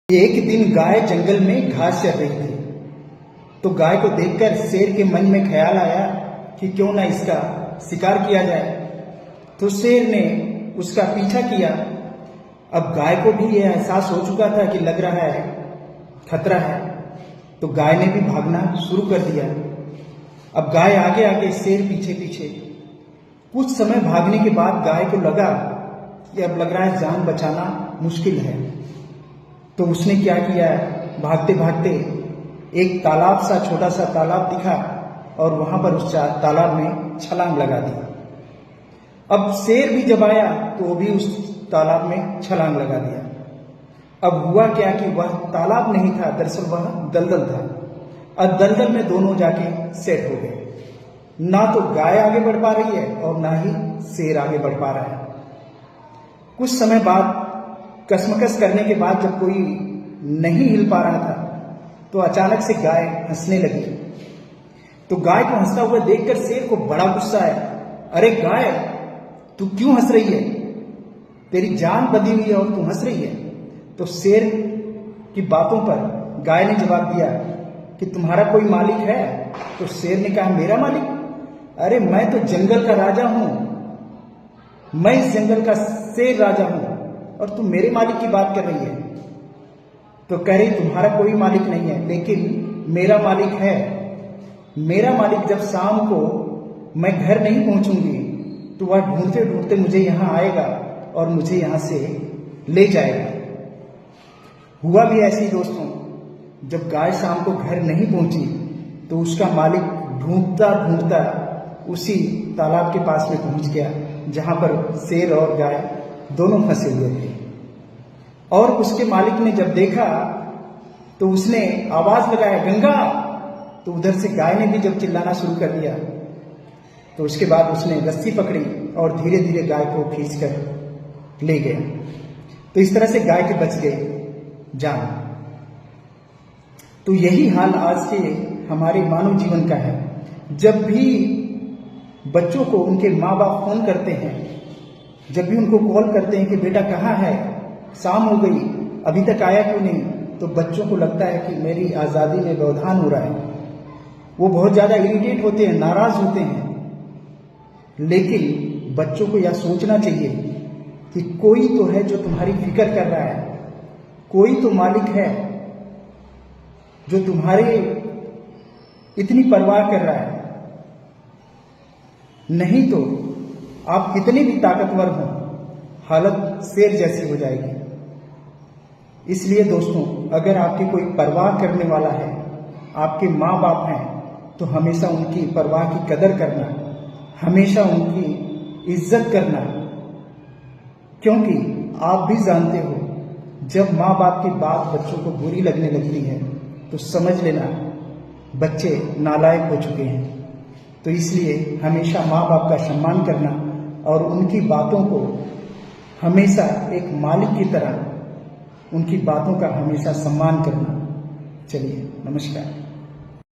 एक दिन गाय जंगल में घास चर रही थी, तो गाय को देखकर शेर के मन में ख्याल आया कि क्यों ना इसका शिकार किया जाए। तो शेर ने उसका पीछा किया। अब गाय को भी यह एहसास हो चुका था कि लग रहा है खतरा है, तो गाय ने भी भागना शुरू कर दिया। अब गाय आगे आगे, शेर पीछे पीछे। कुछ समय भागने के बाद गाय को लगा कि अब लग रहा है जान बचाना मुश्किल है। तो उसने क्या किया, भागते भागते एक तालाब सा, छोटा सा तालाब दिखा और वहां पर उस तालाब में छलांग लगा दी। अब शेर भी जब आया तो वो भी उस तालाब में छलांग लगा दिया। अब हुआ क्या कि वह तालाब नहीं था, दरअसल वह दलदल था। अब दलदल में दोनों जाके सेट हो गए। ना तो गाय आगे बढ़ पा रही है और ना ही शेर आगे बढ़ पा रहा है। कुछ समय बाद, कसमकस करने के बाद, जब कोई नहीं हिल पा रहा था तो अचानक से गाय हंसने लगी। तो गाय को हंसता हुआ देखकर शेर को बड़ा गुस्सा आया। अरे गाय, तू क्यों हंस रही है? तेरी जान बंधी हुई है और तू हंस रही है। तो शेर की बातों पर गाय ने जवाब दिया कि तुम्हारा कोई मालिक है? तो शेर ने कहा, मेरा मालिक? अरे मैं तो जंगल का राजा हूं, मैं इस जंगल का शेर राजा हूं और तुम मेरे मालिक की बात कर रही है। तो कह रही, तुम्हारा कोई मालिक नहीं है, लेकिन मेरा मालिक है। मेरा मालिक जब शाम को मैं घर नहीं पहुंचूंगी तो वह ढूंढते ढूंढते मुझे यहां आएगा और मुझे यहां से ले जाएगा। हुआ भी ऐसे ही दोस्तों, जब गाय शाम को घर नहीं पहुंची तो उसका मालिक ढूंढता ढूंढता उसी तालाब के पास में पहुंच गया जहां पर शेर और गाय दोनों फंसे हुए थे। और उसके मालिक ने जब देखा तो उसने आवाज लगाया, गंगा। तो उधर से गाय ने भी जब चिल्लाना शुरू कर दिया तो उसके बाद उसने रस्सी पकड़ी और धीरे धीरे गाय को खींचकर ले गया। तो इस तरह से गाय के बच गए जान। तो यही हाल आज के हमारे मानव जीवन का है। जब भी बच्चों को उनके माँ बाप फोन करते हैं, जब भी उनको कॉल करते हैं कि बेटा कहाँ है, शाम हो गई, अभी तक आया क्यों नहीं, तो बच्चों को लगता है कि मेरी आज़ादी में व्यवधान हो रहा है। वो बहुत ज़्यादा इरिटेट होते हैं, नाराज होते हैं। लेकिन बच्चों को यह सोचना चाहिए कि कोई तो है जो तुम्हारी फिक्र कर रहा है, कोई तो मालिक है जो तुम्हारे इतनी परवाह कर रहा है। नहीं तो आप कितने भी ताकतवर हों, हालत शेर जैसी हो जाएगी। इसलिए दोस्तों, अगर आपकी कोई परवाह करने वाला है, आपके माँ बाप हैं, तो हमेशा उनकी परवाह की कदर करना, हमेशा उनकी इज्जत करना। क्योंकि आप भी जानते हो, जब माँ बाप की बात बच्चों को बुरी लगने लगती है तो समझ लेना बच्चे नालायक हो चुके हैं। तो इसलिए हमेशा माँ बाप का सम्मान करना और उनकी बातों को हमेशा एक मालिक की तरह, उनकी बातों का हमेशा सम्मान करना। चलिए, नमस्कार।